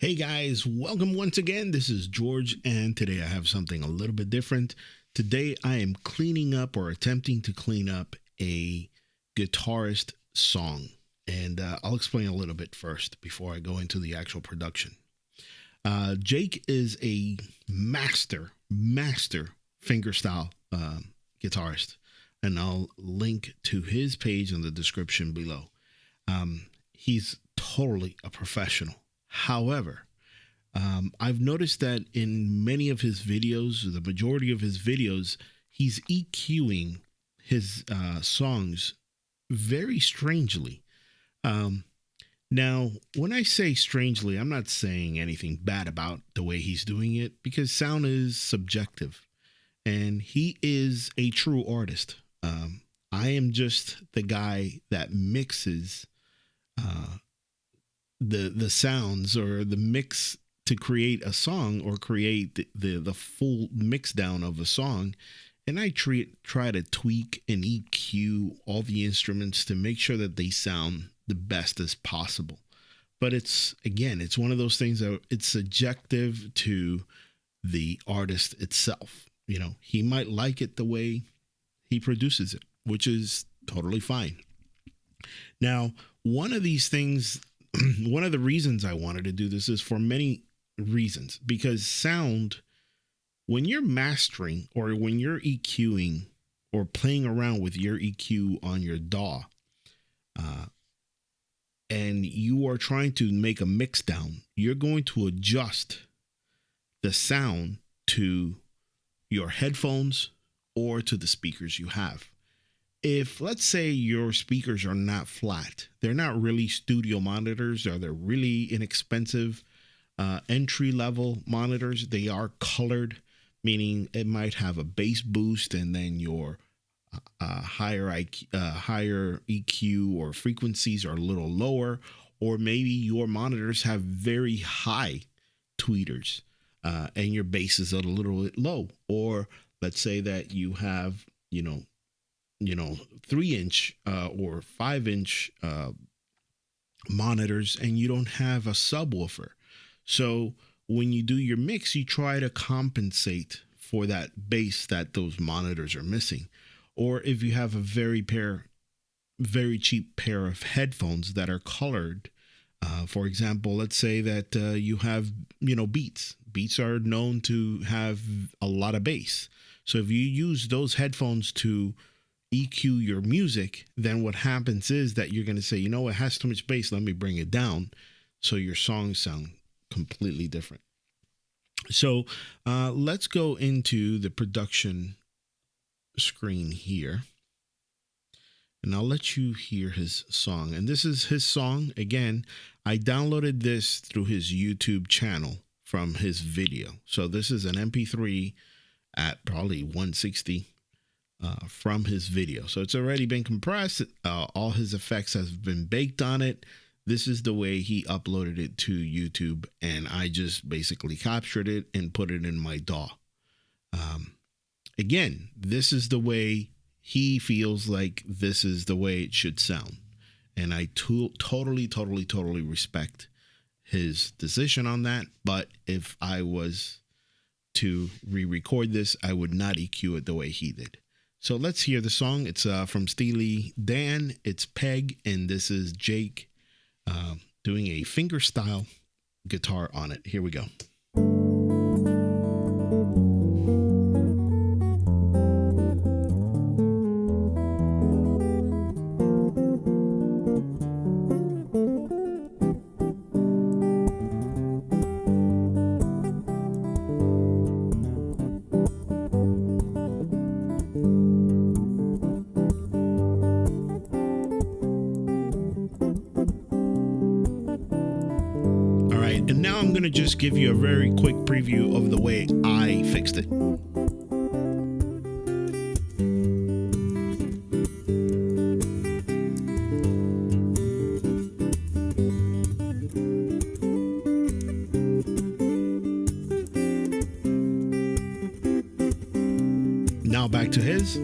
Hey guys, welcome once again. This is George, and today I have something a little bit different. Today I am cleaning up or attempting to clean up a guitarist song, and I'll explain a little bit first before I go into the actual production. Jake is a master fingerstyle guitarist, and I'll link to his page in the description below. He's totally a professional. However, I've noticed that in many of his videos, the majority of his videos, he's EQing his songs very strangely. Now, when I say strangely, I'm not saying anything bad about the way he's doing it, because sound is subjective and he is a true artist. I am just the guy that mixes the sounds or the mix to create a song or create the full mix down of a song. And I try to tweak and EQ all the instruments to make sure that they sound the best as possible. But it's one of those things that it's subjective to the artist itself. You know, he might like it the way he produces it, which is totally fine. Now, one of these things, one of the reasons I wanted to do this is for many reasons, because sound, when you're mastering or when you're EQing or playing around with your EQ on your DAW, and you are trying to make a mix down, you're going to adjust the sound to your headphones or to the speakers you have. If, let's say, your speakers are not flat, they're not really studio monitors, or they're really inexpensive entry-level monitors, they are colored, meaning it might have a bass boost and then your higher EQ or frequencies are a little lower, or maybe your monitors have very high tweeters and your bass is a little bit low, or let's say that you have, 3-inch or 5-inch monitors and you don't have a subwoofer. So when you do your mix, you try to compensate for that bass that those monitors are missing. Or if you have a very cheap pair of headphones that are colored, for example, let's say that you have, Beats. Beats are known to have a lot of bass. So if you use those headphones to EQ your music, then what happens is that you're going to say, it has too much bass, let me bring it down. So your songs sound completely different. So let's go into the production screen here, and I'll let you hear his song. And this is his song. Again, I downloaded this through his YouTube channel from his video. So this is an MP3 at probably 160 from his video. So it's already been compressed. All his effects have been baked on it. This is the way he uploaded it to YouTube, and I just basically captured it and put it in my DAW. Again, this is the way he feels like this is the way it should sound. And I totally respect his decision on that. But if I was to re-record this, I would not EQ it the way he did. So let's hear the song. It's from Steely Dan. It's Peg, and this is Jake doing a fingerstyle guitar on it. Here we go. And now I'm going to just give you a very quick preview of the way I fixed it. Now back to his.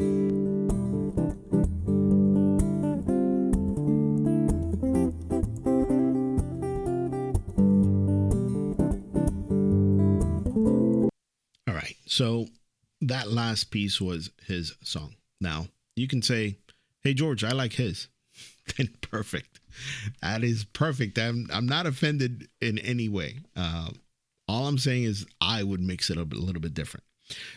So that last piece was his song. Now you can say, "Hey George, I like his." Then perfect. That is perfect. I'm not offended in any way. All I'm saying is I would mix it up a little bit different.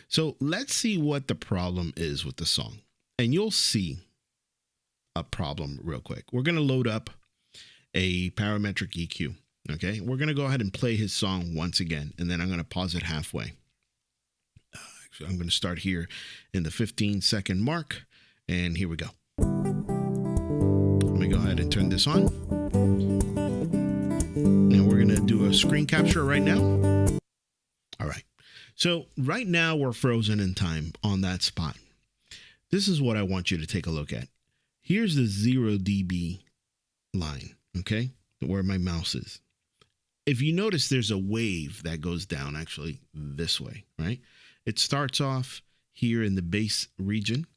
So let's see what the problem is with the song, and you'll see a problem real quick. We're gonna load up a parametric EQ. Okay, we're gonna go ahead and play his song once again, and then I'm gonna pause it halfway. I'm going to start here in the 15-second mark, and here we go. Let me go ahead and turn this on, and we're going to do a screen capture right now. All right. So right now we're frozen in time on that spot. This is what I want you to take a look at. Here's the 0 dB line, okay, where my mouse is. If you notice, there's a wave that goes down actually this way, right? It starts off here in the bass region,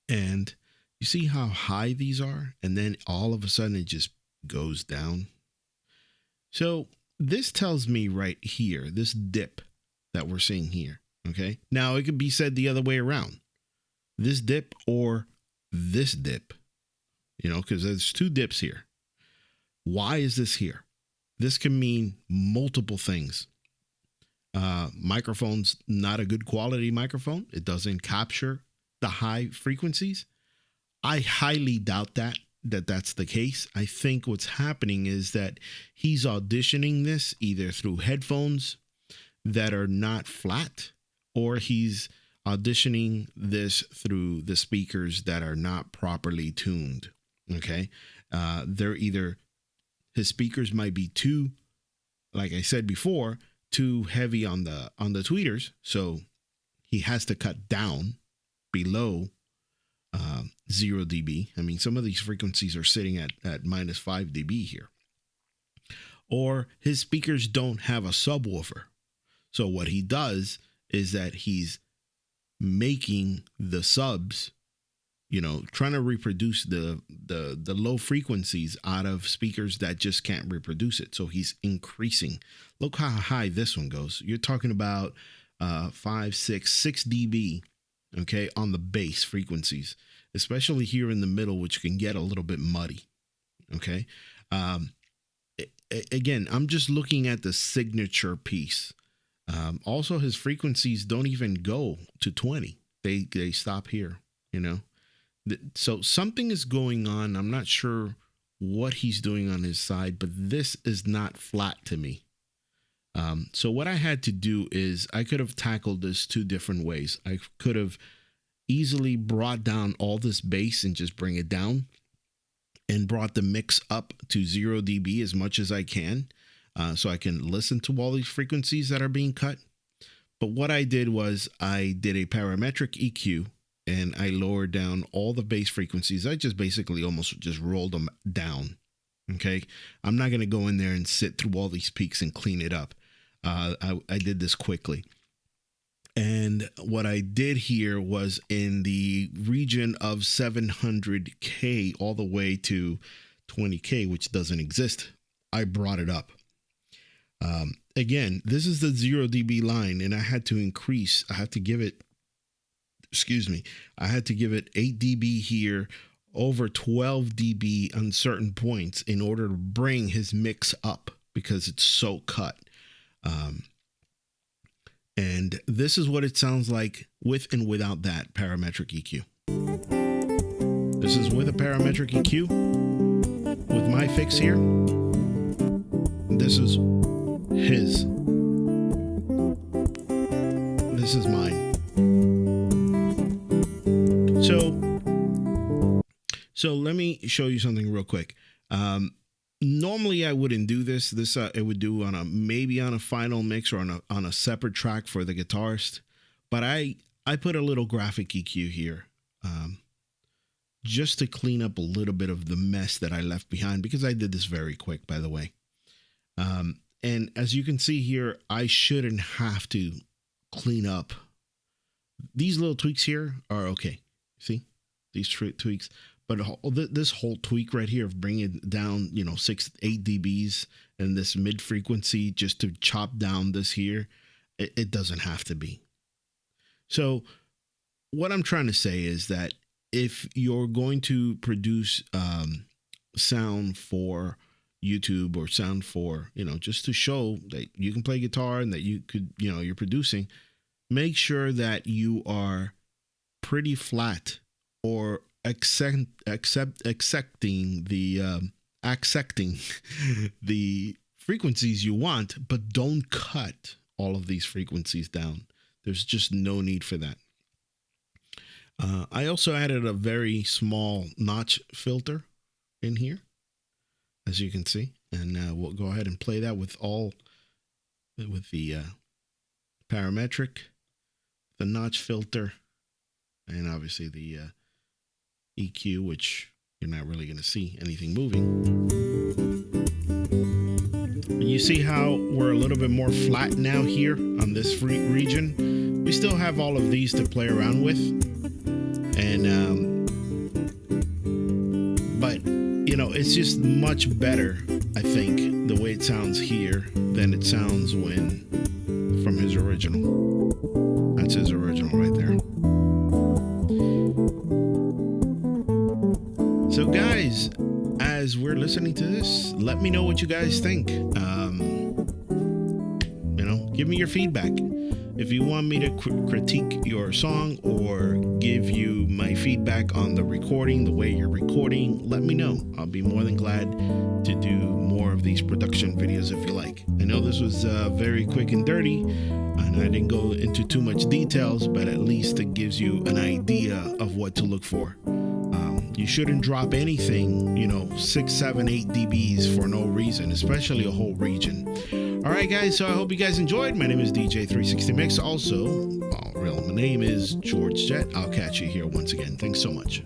and you see how high these are, and then all of a sudden it just goes down. So this tells me right here, this dip that we're seeing here, okay? Now it could be said the other way around, this dip or this dip, you know, because there's two dips here. Why is this here? This can mean multiple things. Microphone's not a good quality microphone. It doesn't capture the high frequencies. I highly doubt that's the case. I think what's happening is that he's auditioning this either through headphones that are not flat, or he's auditioning this through the speakers that are not properly tuned. Okay. They're either, his speakers might be too, like I said before, too heavy on the tweeters, so he has to cut down below 0 dB. I mean, some of these frequencies are sitting at minus 5 dB here. Or his speakers don't have a subwoofer. So what he does is that he's making the subs, you know, trying to reproduce the low frequencies out of speakers that just can't reproduce it. So he's increasing. Look how high this one goes. You're talking about 6 dB, okay, on the bass frequencies, especially here in the middle, which can get a little bit muddy, okay? Again, I'm just looking at the signature piece. Also, his frequencies don't even go to 20. They stop here, you know? So something is going on. I'm not sure what he's doing on his side, but this is not flat to me. So what I had to do is I could have tackled this two different ways. I could have easily brought down all this bass and just bring it down, and brought the mix up to 0 dB as much as I can, so I can listen to all these frequencies that are being cut. But what I did was I did a parametric EQ, and I lowered down all the bass frequencies. I just basically almost just rolled them down. Okay. I'm not going to go in there and sit through all these peaks and clean it up. I did this quickly. And what I did here was in the region of 700K all the way to 20K, which doesn't exist, I brought it up. Again, this is the 0 dB line, and I had to increase. I had to give it 8 dB here, over 12 dB on certain points in order to bring his mix up because it's so cut. And this is what it sounds like with and without that parametric EQ. This is with a parametric EQ with my fix here. This is his. This is mine. So let me show you something real quick. Normally I wouldn't do this. This it would do on maybe on a final mix or on a separate track for the guitarist. But I put a little graphic EQ here, just to clean up a little bit of the mess that I left behind, because I did this very quick, by the way. And as you can see here, I shouldn't have to clean up. These little tweaks here are okay. See these tweaks. But this whole tweak right here of bringing it down, 8 dBs and this mid frequency just to chop down this here, It doesn't have to be. So what I'm trying to say is that if you're going to produce sound for YouTube or sound for, just to show that you can play guitar and that you could, you're producing, make sure that you are pretty flat or accepting the frequencies you want, but don't cut all of these frequencies down. There's just no need for that. I also added a very small notch filter in here, as you can see, and we'll go ahead and play that with the parametric, the notch filter, and obviously the EQ, which you're not really going to see anything moving. And you see how we're a little bit more flat now here on this region. We still have all of these to play around with, and but it's just much better, I think, the way it sounds here than it sounds from his original. That's his original right there. So guys, as we're listening to this, let me know what you guys think. Give me your feedback. If you want me to critique your song or give you my feedback on the recording, the way you're recording, let me know. I'll be more than glad to do more of these production videos if you like. I know this was very quick and dirty, and I didn't go into too much details, but at least it gives you an idea of what to look for. You shouldn't drop anything, 6, 7, 8 dBs for no reason, especially a whole region. All right, guys, so I hope you guys enjoyed. My name is DJ360Mix. Also, my name is George Jett. I'll catch you here once again. Thanks so much.